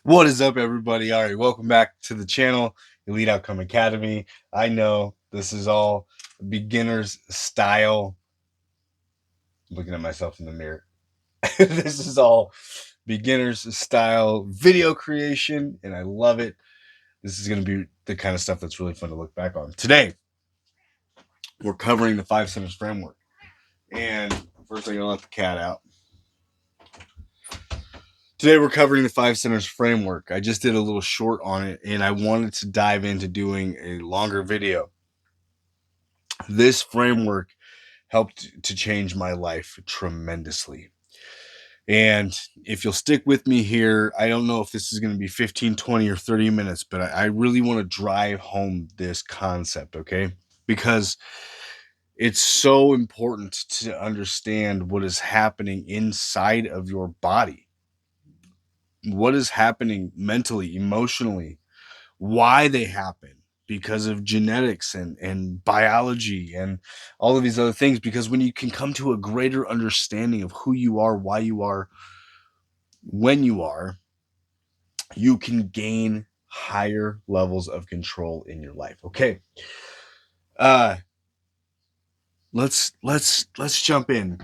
What is up, everybody? All right, welcome back to the channel, Elite Outcome Academy. I know this is all beginner's style. I'm looking at myself in the mirror. This is all beginner's style video creation, and I love it. This is going to be the kind of stuff that's really fun to look back on. Today, we're covering the Five Centers Framework. And first, I'm going to let the cat out. Today we're covering the Five Centers Framework. I just did a little short on it, and I wanted to dive into doing a longer video. This framework helped to change my life tremendously. And if you'll stick with me here, I don't know if this is going to be 15, 20, or 30 minutes, but I really want to drive home this concept, okay? Because it's so important to understand what is happening inside of your body. What is happening mentally, emotionally, why they happen because of genetics and biology and all of these other things. Because when you can come to a greater understanding of who you are, why you are, when you are, you can gain higher levels of control in your life. Okay. Uh let's jump in.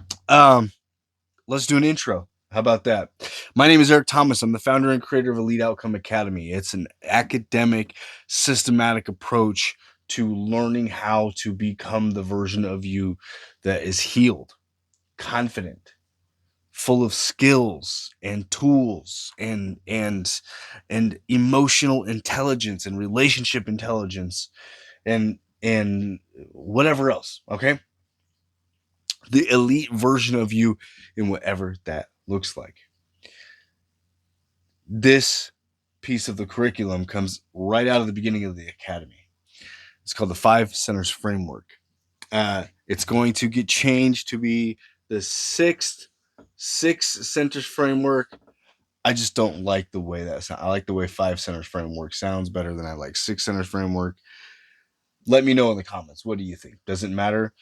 Let's do an intro. How about that? My name is Eric Thomas. I'm the founder and creator of Elite Outcome Academy. It's an academic, systematic approach to learning how to become the version of you that is healed, confident, full of skills and tools and emotional intelligence and relationship intelligence and whatever else. Okay, the elite version of you in whatever that looks like. This piece of the curriculum comes right out of the beginning of the academy. It's called the Five Centers Framework. It's going to get changed to be the six centers framework. I just don't like the way that sounds. I like the way Five Centers Framework sounds better than I like Six Centers Framework. Let me know in the comments. What do you think? Does it matter?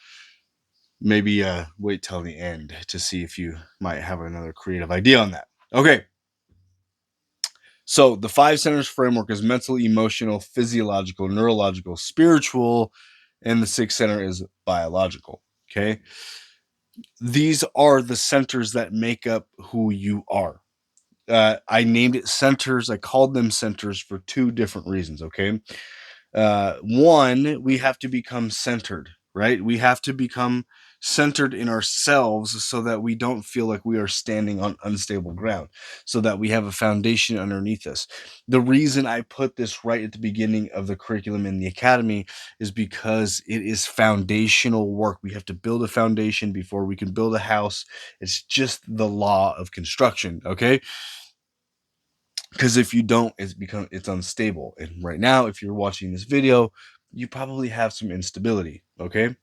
Maybe wait till the end to see if you might have another creative idea on that. Okay. So the Five Centers Framework is mental, emotional, physiological, neurological, spiritual, and the sixth center is biological. Okay. These are the centers that make up who you are. I named it centers. I called them centers for two different reasons. Okay. One, we have to become centered, right? We have to become centered in ourselves so that we don't feel like we are standing on unstable ground, so that we have a foundation underneath us. The reason I put this right at the beginning of the curriculum in the academy is because it is foundational work. We have to build a foundation before we can build a house. It's just the law of construction, okay? Because if you don't, it's unstable. And right now, if you're watching this video, you probably have some instability, okay?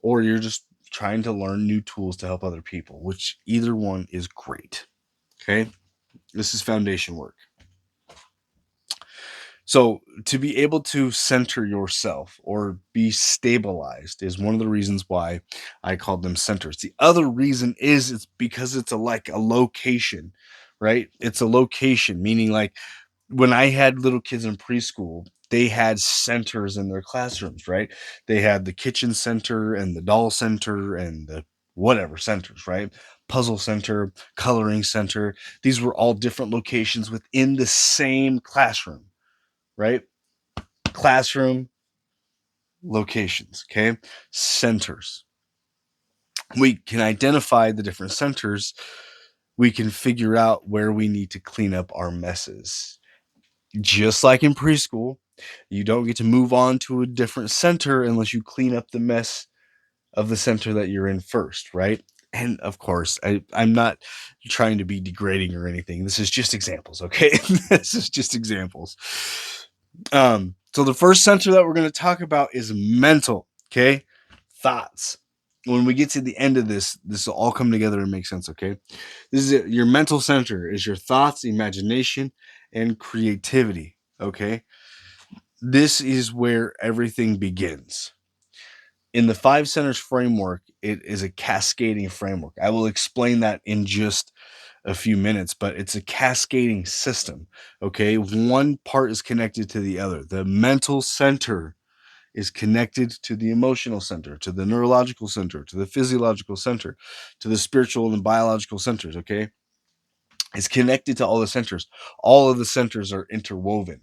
Or you're just trying to learn new tools to help other people, which either one is great. Okay? This is foundation work. So, to be able to center yourself or be stabilized is one of the reasons why I called them centers. The other reason is it's because it's like a location, right? It's a location, meaning like when I had little kids in preschool, they had centers in their classrooms, right? They had the kitchen center and the doll center and the whatever centers, right? Puzzle center, coloring center. These were all different locations within the same classroom, right? Classroom locations, okay? Centers. We can identify the different centers. We can figure out where we need to clean up our messes. Just like in preschool, you don't get to move on to a different center unless you clean up the mess of the center that you're in first, right? And of course, I'm not trying to be degrading or anything. This is just examples, okay? This is just examples. So the first center that we're going to talk about is mental, okay? Thoughts. When we get to the end of this will all come together and make sense, okay? This is it. Your mental center is your thoughts, imagination, and creativity, okay? This is where everything begins. In the Five Centers framework, it is a cascading framework. I will explain that in just a few minutes, but it's a cascading system. Okay. One part is connected to the other. The mental center is connected to the emotional center, to the neurological center, to the physiological center, to the spiritual and biological centers. Okay. It's connected to all the centers. All of the centers are interwoven.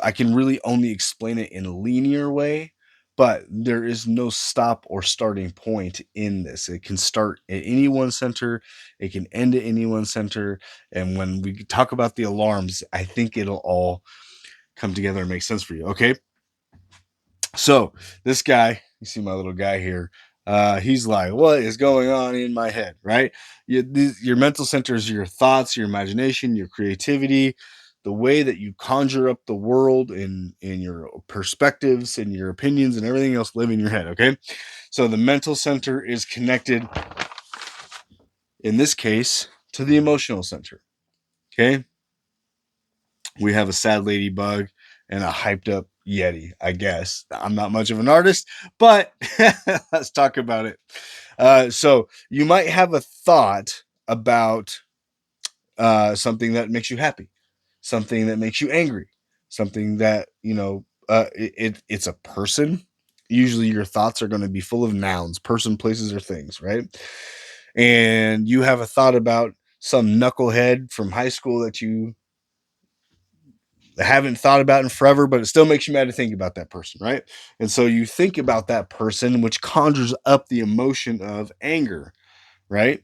I can really only explain it in a linear way, but there is no stop or starting point in this. It can start at any one center, it can end at any one center. And when we talk about the alarms, I think it'll all come together and make sense for you. Okay. So this guy, you see my little guy here, he's like, what is going on in my head, right? Your mental centers, your thoughts, your imagination, your creativity, the way that you conjure up the world in your perspectives and your opinions and everything else live in your head. Okay. So the mental center is connected, in this case, to the emotional center. Okay. We have a sad ladybug and a hyped up Yeti, I guess. I'm not much of an artist, but let's talk about it. So you might have a thought about something that makes you happy, something that makes you angry, something that, it's a person. Usually your thoughts are going to be full of nouns, person, places, or things, right? And you have a thought about some knucklehead from high school that you haven't thought about in forever, but it still makes you mad to think about that person, right? And so you think about that person, which conjures up the emotion of anger, right?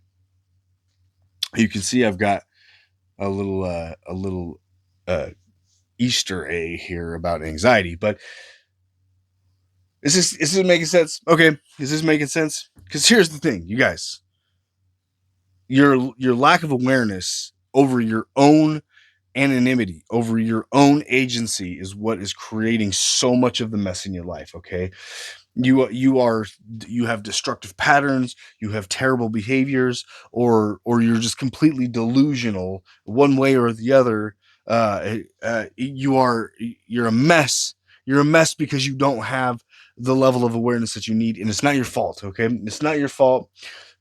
You can see I've got a little uh, Easter egg here about anxiety, but is this making sense? Okay, is this making sense? Because here's the thing, you guys, your lack of awareness over your own anonymity, over your own agency, is what is creating so much of the mess in your life. Okay, you have destructive patterns, you have terrible behaviors, or you're just completely delusional one way or the other. You're a mess. You're a mess because you don't have the level of awareness that you need, and it's not your fault. Okay, it's not your fault.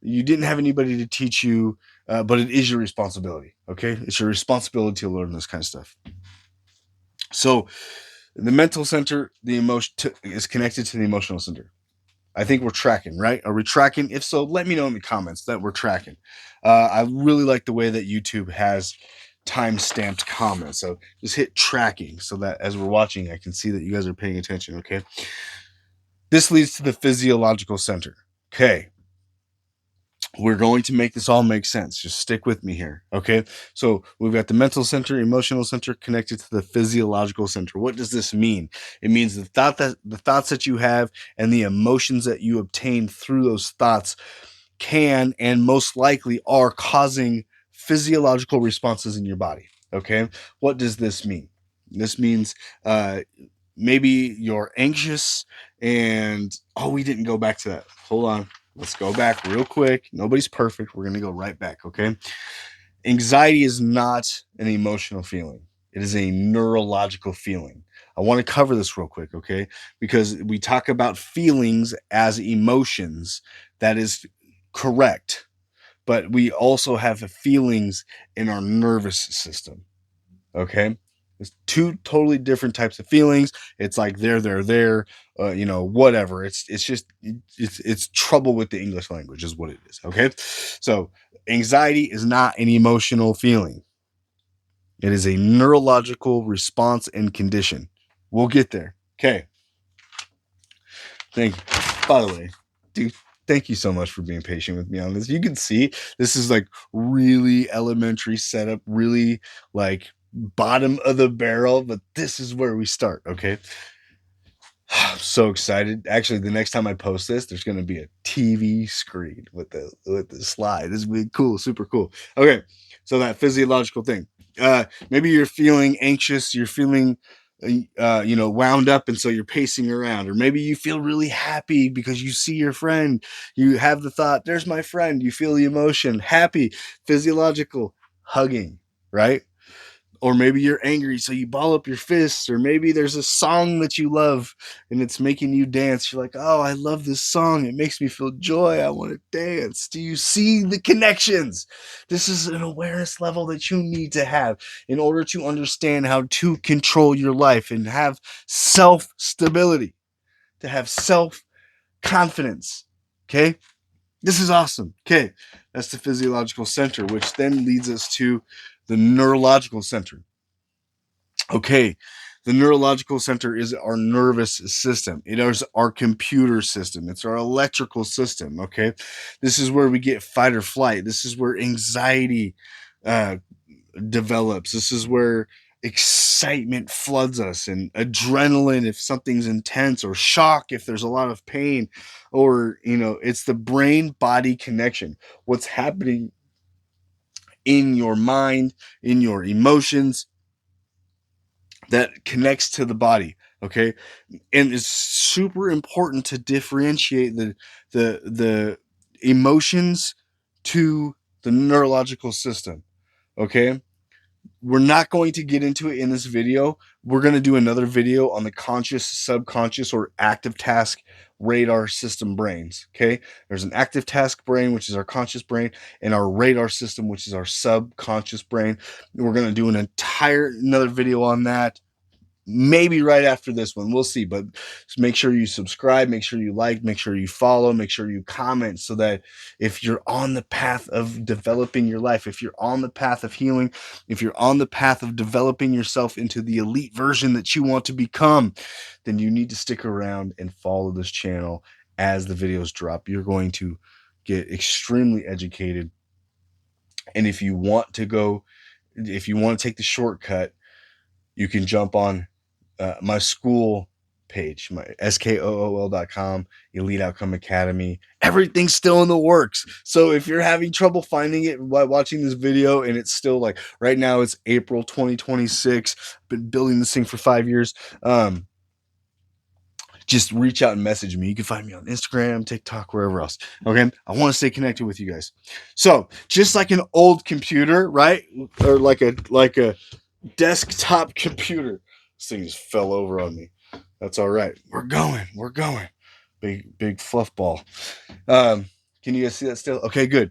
You didn't have anybody to teach you, but it is your responsibility. Okay, it's your responsibility to learn this kind of stuff. So the mental center, the emotion is connected to the emotional center. I think we're tracking, right? Are we tracking? If so, let me know in the comments that we're tracking. I really like the way that YouTube has time stamped comments. So just hit tracking so that as we're watching, I can see that you guys are paying attention. Okay. This leads to the physiological center. Okay. We're going to make this all make sense. Just stick with me here. Okay. So we've got the mental center, emotional center connected to the physiological center. What does this mean? It means the thoughts that you have and the emotions that you obtain through those thoughts can and most likely are causing physiological responses in your body. Okay. What does this mean? This means maybe you're anxious and, oh, we didn't go back to that. Hold on. Let's go back real quick. Nobody's perfect. We're going to go right back. Okay. Anxiety is not an emotional feeling, it is a neurological feeling. I want to cover this real quick. Okay. Because we talk about feelings as emotions. That is correct. But we also have feelings in our nervous system. Okay. It's two totally different types of feelings. It's like there, whatever. It's just it's trouble with the English language is what it is. Okay. So anxiety is not an emotional feeling. It is a neurological response and condition. We'll get there. Okay. Thank you. By the way, dude, thank you so much for being patient with me on this. You can see this is like really elementary setup, really like bottom of the barrel, but this is where we start. Okay. I'm so excited. Actually, the next time I post this, there's going to be a TV screen with the slide. This will be cool, super cool. Okay, so that physiological thing. Maybe you're feeling anxious. You're feeling, wound up, and so you're pacing around. Or maybe you feel really happy because you see your friend. You have the thought, "There's my friend." You feel the emotion, happy, physiological, hugging, right? Or maybe you're angry, so you ball up your fists, or maybe there's a song that you love and it's making you dance. You're like, oh, I love this song. It makes me feel joy. I want to dance. Do you see the connections? This is an awareness level that you need to have in order to understand how to control your life and have self stability, to have self confidence. Okay. This is awesome. Okay. That's the physiological center, which then leads us to the neurological center. Okay, the neurological center is our nervous system. It is our computer system. It's our electrical system. Okay, this is where we get fight or flight. This is where anxiety uh, develops. This is where excitement floods us, and adrenaline if something's intense, or shock if there's a lot of pain, or it's the brain body connection. What's happening in your mind, in your emotions, that connects to the body. Okay, and it's super important to differentiate the emotions to the neurological system. Okay, we're not going to get into it in this video. We're going to do another video on the conscious, subconscious, or active task radar system brains. Okay, there's an active task brain, which is our conscious brain, and our radar system, which is our subconscious brain. We're going to do another video on that, maybe right after this one. We'll see. But just make sure you subscribe, make sure you like, make sure you follow, make sure you comment, so that if you're on the path of developing your life, if you're on the path of healing, if you're on the path of developing yourself into the elite version that you want to become, then you need to stick around and follow this channel as the videos drop. You're going to get extremely educated. And if you want to take the shortcut, you can jump on my school page, my skool.com, Elite Outcome Academy. Everything's still in the works. So if you're having trouble finding it while watching this video, and it's still like right now, it's April 2026, been building this thing for 5 years. Just reach out and message me. You can find me on Instagram, TikTok, wherever else. Okay. I want to stay connected with you guys. So just like an old computer, right? Or like a desktop computer. This thing just fell over on me. That's all right. We're going. We're going. Big fluff ball. Can you guys see that still? Okay, good.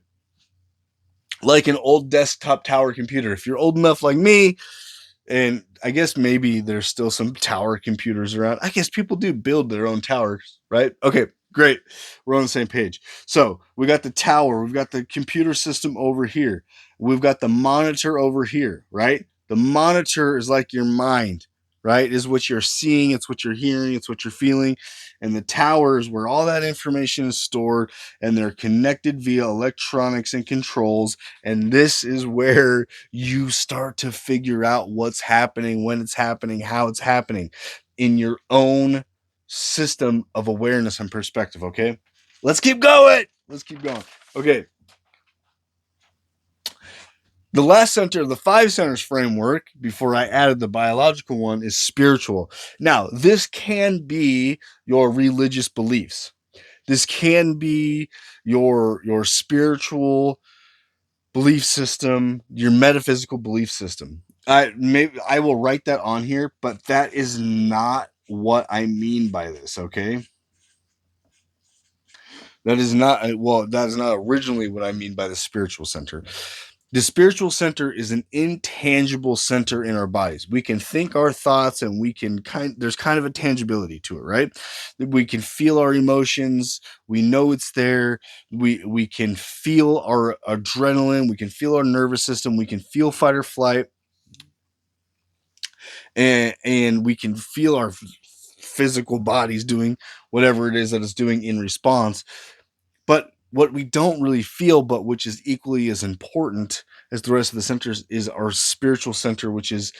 Like an old desktop tower computer. If you're old enough like me, and I guess maybe there's still some tower computers around. I guess people do build their own towers, right? Okay, great. We're on the same page. So we got the tower, we've got the computer system over here, we've got the monitor over here, right? The monitor is like your mind, right? Is what you're seeing, it's what you're hearing, it's what you're feeling. And the tower is where all that information is stored, and they're connected via electronics and controls. And this is where you start to figure out what's happening, when it's happening, how it's happening in your own system of awareness and perspective. Okay, let's keep going. Let's keep going. Okay, the last center of the 5 centers framework, before I added the biological one, is spiritual. Now, this can be your religious beliefs. This can be your spiritual belief system, your metaphysical belief system. I will write that on here, but that is not what I mean by this. Okay, that is not originally what I mean by the spiritual center. The spiritual center is an intangible center in our bodies. We can think our thoughts, and there's kind of a tangibility to it, right? We can feel our emotions. We know it's there. We can feel our adrenaline. We can feel our nervous system. We can feel fight or flight, and we can feel our physical bodies doing whatever it is that it's doing in response. But what we don't really feel, but which is equally as important as the rest of the centers, is our spiritual center, which is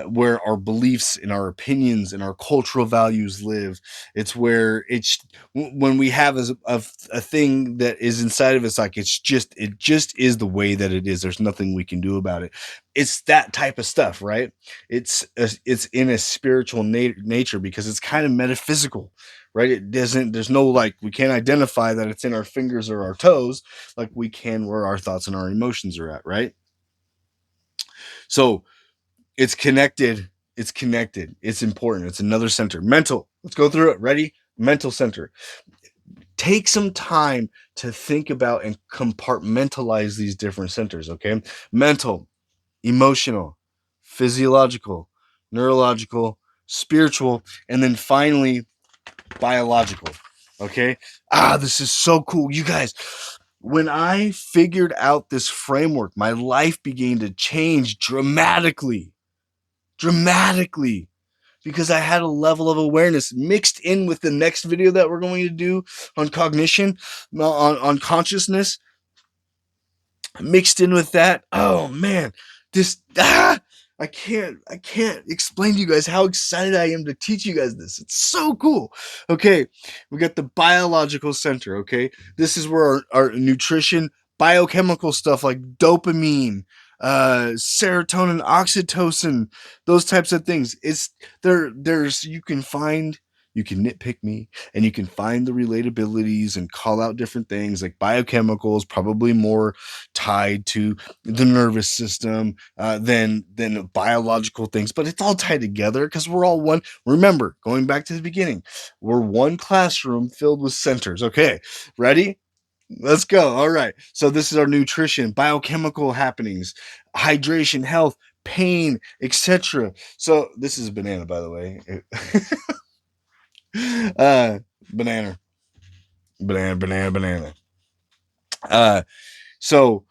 where our beliefs and our opinions and our cultural values live. It's where when we have a thing that is inside of us, like it just is the way that it is. There's nothing we can do about it. It's that type of stuff, right? It's in a spiritual nature, because it's kind of metaphysical, right? There's no, like, we can't identify that it's in our fingers or our toes like we can where our thoughts and our emotions are at, right? So it's connected. It's connected. It's important. It's another center. Mental. Let's go through it. Ready? Mental center. Take some time to think about and compartmentalize these different centers, okay? Mental, emotional, physiological, neurological, spiritual, and then finally biological. Okay? This is so cool. You guys, when I figured out this framework, my life began to change dramatically. Dramatically. Because I had a level of awareness mixed in with the next video that we're going to do on cognition, on consciousness, mixed in with that. Oh man, this I can't explain to you guys how excited I am to teach you guys this. It's so cool. Okay, we got the biological center. Okay, this is where our nutrition, biochemical stuff like dopamine, serotonin, oxytocin, those types of things. It's there's you can nitpick me and you can find the relatabilities and call out different things like biochemicals, probably more tied to the nervous system than biological things, but it's all tied together because we're all one. Remember, going back to the beginning, we're one classroom filled with centers. Okay, ready? Let's go. All right. So this is our nutrition, biochemical happenings, hydration, health, pain, etc. So this is a banana, by the way. uh, banana, banana. Uh, so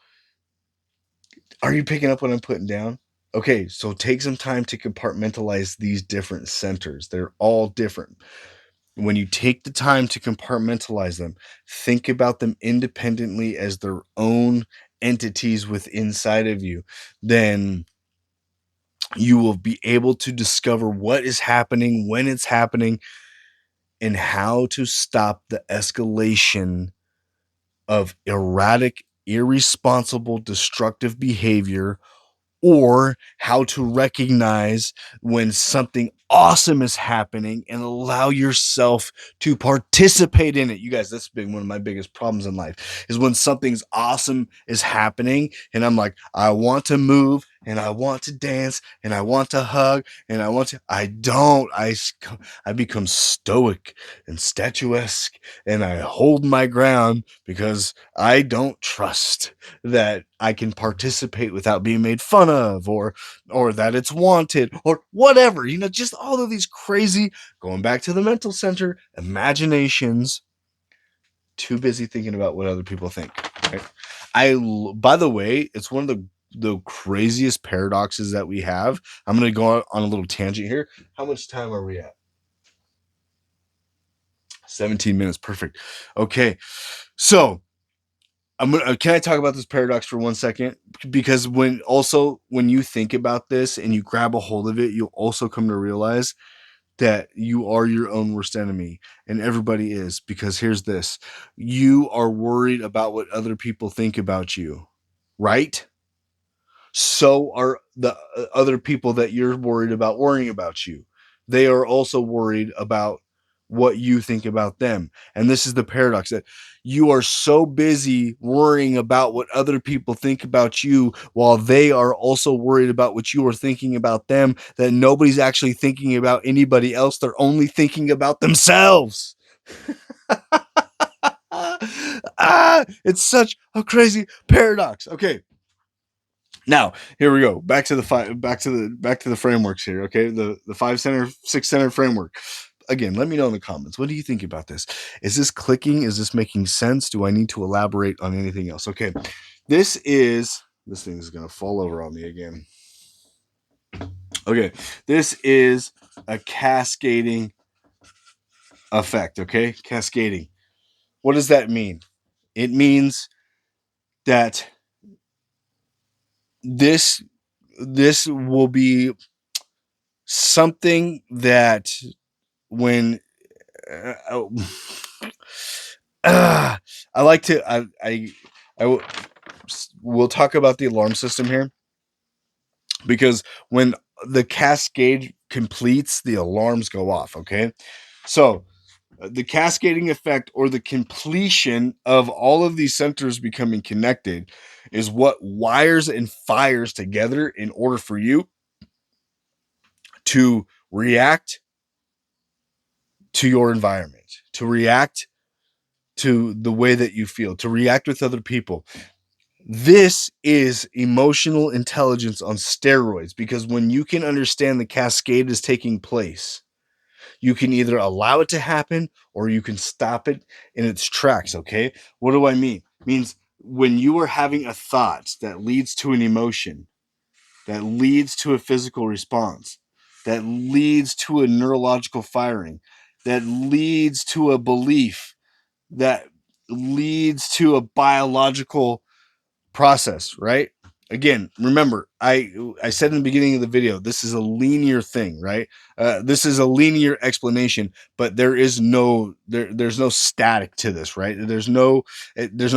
are you picking up what I'm putting down? Okay, so take some time to compartmentalize these different centers. They're all different. When you take the time to compartmentalize them, think about them independently as their own entities with inside of you, then you will be able to discover what is happening, when it's happening, and how to stop the escalation of erratic, irresponsible, destructive behavior, or how to recognize when something awesome is happening and allow yourself to participate in it. You guys, that's been one of my biggest problems in life is when something's awesome is happening and I'm like, I want to move and I want to dance and I want to hug and I don't. I become stoic and statuesque and I hold my ground because I don't trust that I can participate without being made fun of or that it's wanted or whatever. Just all of these crazy, going back to the mental center, imaginations, too busy thinking about what other people think. Right? By the way, it's one of the craziest paradoxes that we have. I'm going to go on a little tangent here. How much time are we at? 17 minutes. Perfect. Okay. So, can I talk about this paradox for 1 second? Because when you think about this and you grab a hold of it, you'll also come to realize that you are your own worst enemy, and everybody is. Because here's this: you are worried about what other people think about you, right? So are the other people that you're worried about worrying about you. They are also worried about what you think about them. And this is the paradox that you are so busy worrying about what other people think about you while they are also worried about what you are thinking about them that nobody's actually thinking about anybody else. They're only thinking about themselves. It's such a crazy paradox. Okay. Now, here we go. Back to the frameworks here, okay? The 5 center, 6 center framework. Again, let me know in the comments. What do you think about this? Is this clicking? Is this making sense? Do I need to elaborate on anything else? Okay. This thing is going to fall over on me again. Okay. This is a cascading effect, okay? Cascading. What does that mean? It means that this will be something that when oh, I like to we'll talk about the alarm system here because when the cascade completes, the alarms go off. Okay, so The cascading effect, or the completion of all of these centers becoming connected, is what wires and fires together in order for you to react to your environment, to react to the way that you feel, to react with other people. This is emotional intelligence on steroids, because when you can understand the cascade is taking place, you can either allow it to happen or you can stop it in its tracks. Okay. What do I mean? It means when you are having a thought that leads to an emotion, that leads to a physical response, that leads to a neurological firing, that leads to a belief, that leads to a biological process, right? Again, remember, I said in the beginning of the video, this is a linear thing, right? This is a linear explanation, but there's no static to this, right? There's no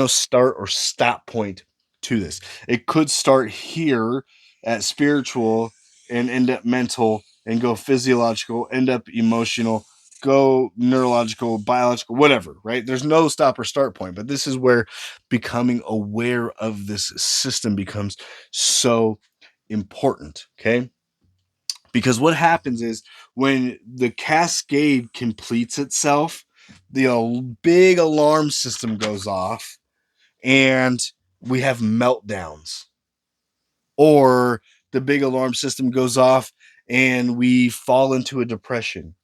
start or stop point to this. It could start here at spiritual and end up mental and go physiological, end up emotional, go neurological, biological, whatever, right? There's no stop or start point, but this is where becoming aware of this system becomes so important. Okay. Because what happens is when the cascade completes itself, the big alarm system goes off and we have meltdowns, or the big alarm system goes off and we fall into a depression.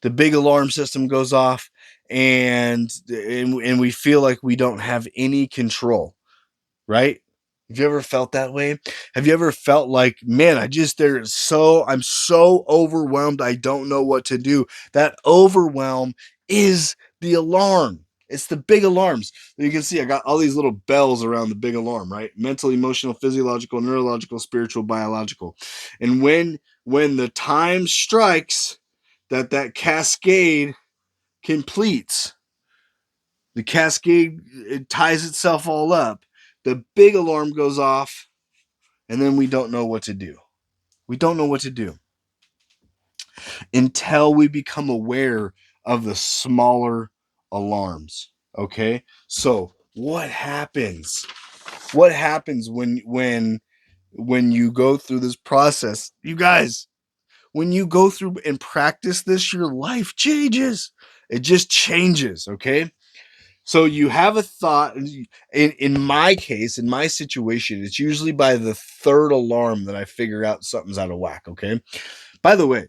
The big alarm system goes off and we feel like we don't have any control, right? Have you ever felt that way? Have you ever felt like, man, I'm so overwhelmed, I don't know what to do? That overwhelm is the alarm. It's the big alarms. You can see I got all these little bells around the big alarm, right? Mental, emotional, physiological, neurological, spiritual, biological. And when the time strikes that cascade completes, the cascade, it ties itself all up, the big alarm goes off, and then we don't know what to do. We don't know what to do until we become aware of the smaller alarms. Okay? So, what happens? What happens when you go through this process? You guys, when you go through and practice this, your life changes. It just changes, okay? So you have a thought. In my case, in my situation, it's usually by the third alarm that I figure out something's out of whack. Okay. By the way,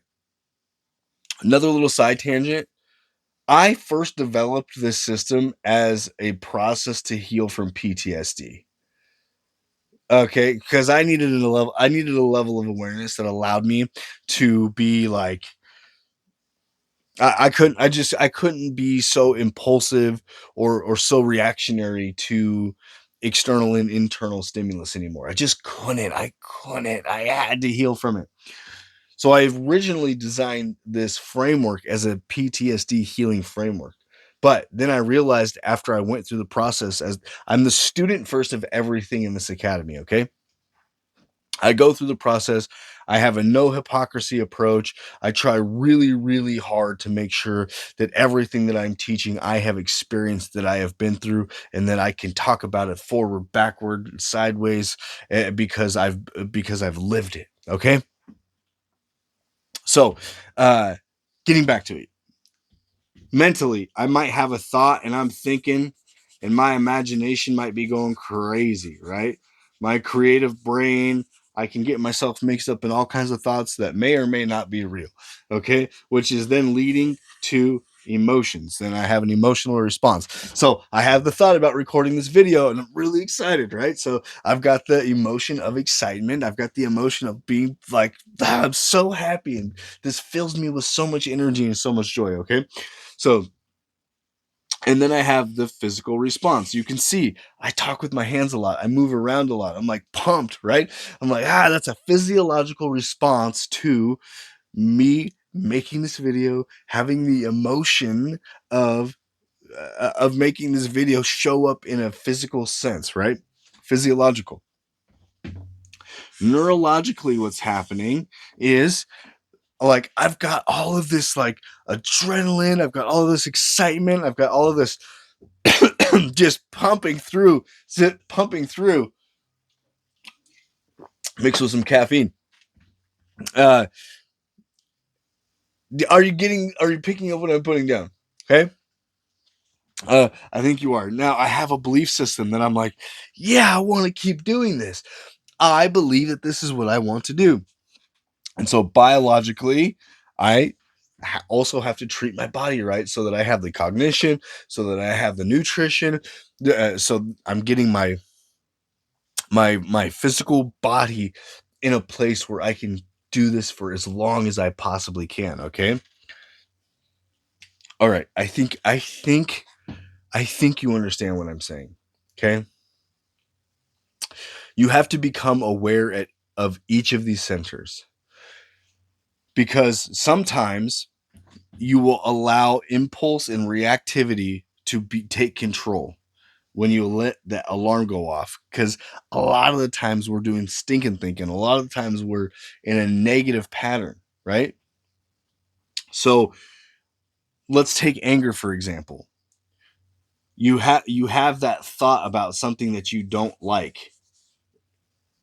another little side tangent. I first developed this system as a process to heal from PTSD. Okay, because I needed a level of awareness that allowed me to be like, I couldn't be so impulsive or so reactionary to external and internal stimulus anymore. I just couldn't. I had to heal from it. So I originally designed this framework as a PTSD healing framework. But then I realized after I went through the process, as I'm the student first of everything in this academy, okay? I go through the process. I have a no hypocrisy approach. I try really, really hard to make sure that everything that I'm teaching, I have experienced, that I have been through, and that I can talk about it forward, backward, sideways, because I've lived it. Okay. So, uh, getting back to it, mentally, I might have a thought and I'm thinking, and my imagination might be going crazy, right? My creative brain, I can get myself mixed up in all kinds of thoughts that may or may not be real, okay? Which is then leading to emotions. Then I have an emotional response. So I have the thought about recording this video and I'm really excited, right? So I've got the emotion of excitement. I've got the emotion of being like, I'm so happy. And this fills me with so much energy and so much joy, okay? So, and then I have the physical response. You can see I talk with my hands a lot. I move around a lot. I'm like pumped, right? I'm like, that's a physiological response to me making this video, having the emotion of making this video show up in a physical sense, right? Physiological. Neurologically, what's happening is like I've got all of this like adrenaline, I've got all of this excitement, I've got all of this just pumping through, mixed with some caffeine. Uh, are you picking up what I'm putting down? Okay. I think you are. Now I have a belief system that I'm like, yeah, I want to keep doing this. I believe that this is what I want to do. And so biologically, I also have to treat my body right so that I have the cognition, so that I have the nutrition, so I'm getting my physical body in a place where I can do this for as long as I possibly can. Okay. All right. I think you understand what I'm saying. Okay. You have to become aware of each of these centers because sometimes you will allow impulse and reactivity to take control when you let that alarm go off, because a lot of the times we're doing stinking thinking, a lot of the times we're in a negative pattern, right? So let's take anger for example. You have that thought about something that you don't like,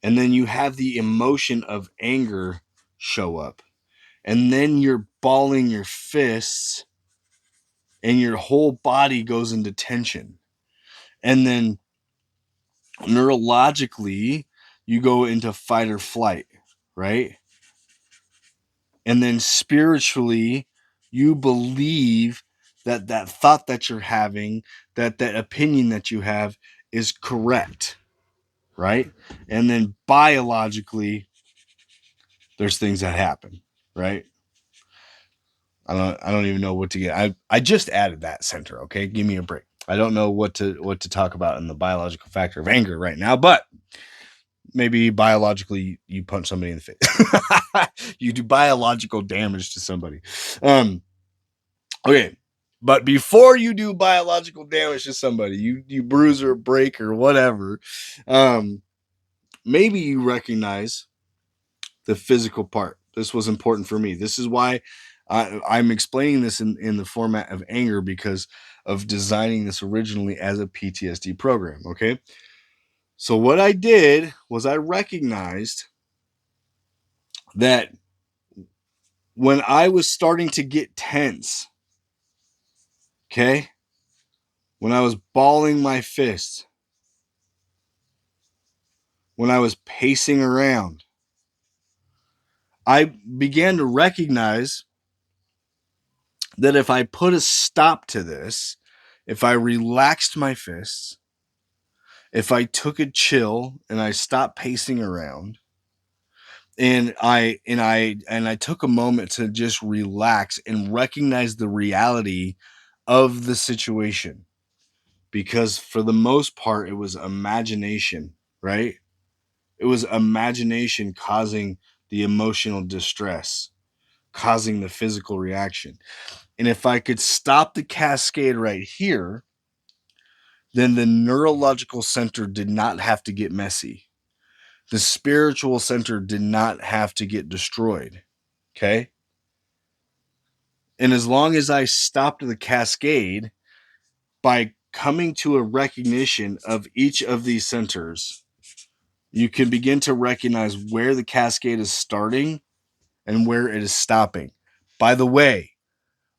and then you have the emotion of anger show up, and then you're balling your fists and your whole body goes into tension. And then neurologically, you go into fight or flight, right? And then spiritually, you believe that that thought that you're having, that opinion that you have is correct, right? And then biologically, there's things that happen, right? I don't even know what to get. I just added that center, okay? Give me a break. I don't know what to talk about in the biological factor of anger right now, but maybe biologically you punch somebody in the face. You do biological damage to somebody. Okay. But before you do biological damage to somebody, you bruise or break or whatever, um, maybe you recognize the physical part. This was important for me. This is why I'm explaining this in the format of anger, because of designing this originally as a PTSD program. Okay. So, what I did was I recognized that when I was starting to get tense, okay, when I was balling my fists, when I was pacing around, I began to recognize that if I put a stop to this, if I relaxed my fists, if I took a chill and I stopped pacing around, and I took a moment to just relax and recognize the reality of the situation, because for the most part it was imagination, right? It was imagination causing the emotional distress, causing the physical reaction. And if I could stop the cascade right here, then the neurological center did not have to get messy. The spiritual center did not have to get destroyed. Okay. And as long as I stopped the cascade by coming to a recognition of each of these centers, you can begin to recognize where the cascade is starting and where it is stopping. By the way,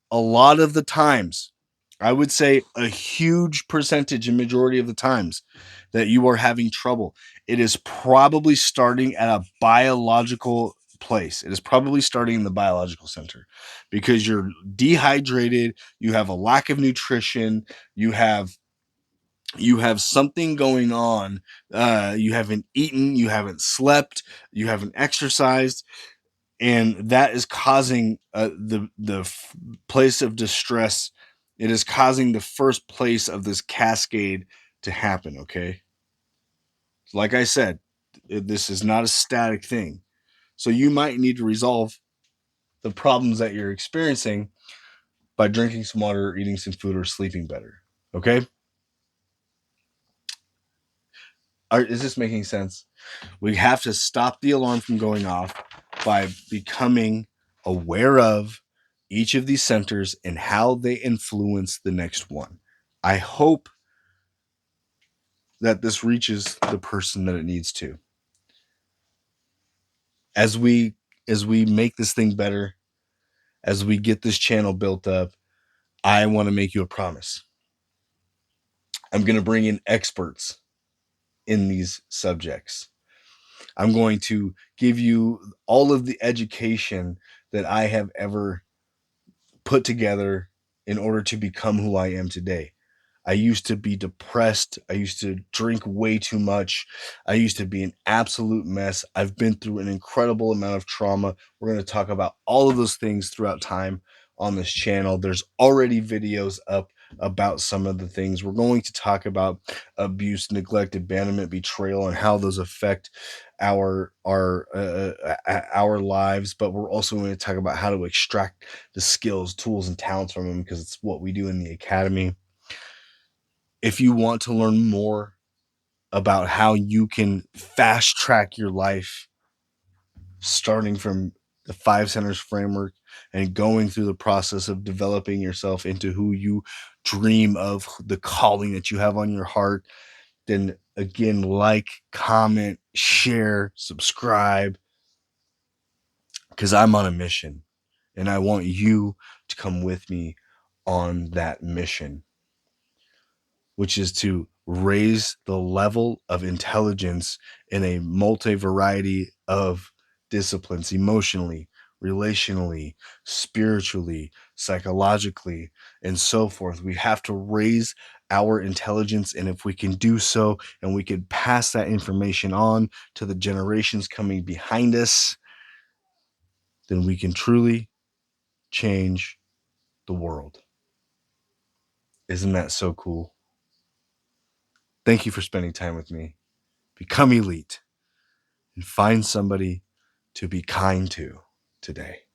a lot of the times, I would say a huge percentage and majority of the times that you are having trouble, it is probably starting at a biological place. It is probably starting in the biological center because you're dehydrated, you have a lack of nutrition, you have something going on. You haven't eaten, you haven't slept, you haven't exercised, and that is causing the place of distress. It is causing the first place of this cascade to happen. Okay, like I said, this is not a static thing. So you might need to resolve the problems that you're experiencing by drinking some water, or eating some food, or sleeping better. Okay, is this making sense? We have to stop the alarm from going off by becoming aware of each of these centers and how they influence the next one. I hope that this reaches the person that it needs to. As we make this thing better, as we get this channel built up, I want to make you a promise. I'm going to bring in experts in these subjects. I'm going to give you all of the education that I have ever put together in order to become who I am today. I used to be depressed. I used to drink way too much. I used to be an absolute mess. I've been through an incredible amount of trauma. We're going to talk about all of those things throughout time on this channel. There's already videos up about some of the things. We're going to talk about abuse, neglect, abandonment, betrayal, and how those affect our lives. But we're also going to talk about how to extract the skills, tools, and talents from them, because it's what we do in the academy. If you want to learn more about how you can fast track your life, starting from the 5 centers framework and going through the process of developing yourself into who you dream of, the calling that you have on your heart, then again, like, comment, share, subscribe, because I'm on a mission and I want you to come with me on that mission, which is to raise the level of intelligence in a multi-variety of disciplines, emotionally, relationally, spiritually, psychologically, and so forth. We have to raise our intelligence, and if we can do so and we can pass that information on to the generations coming behind us, then we can truly change the world. Isn't that so cool? Thank you for spending time with me. Become elite and find somebody to be kind to today.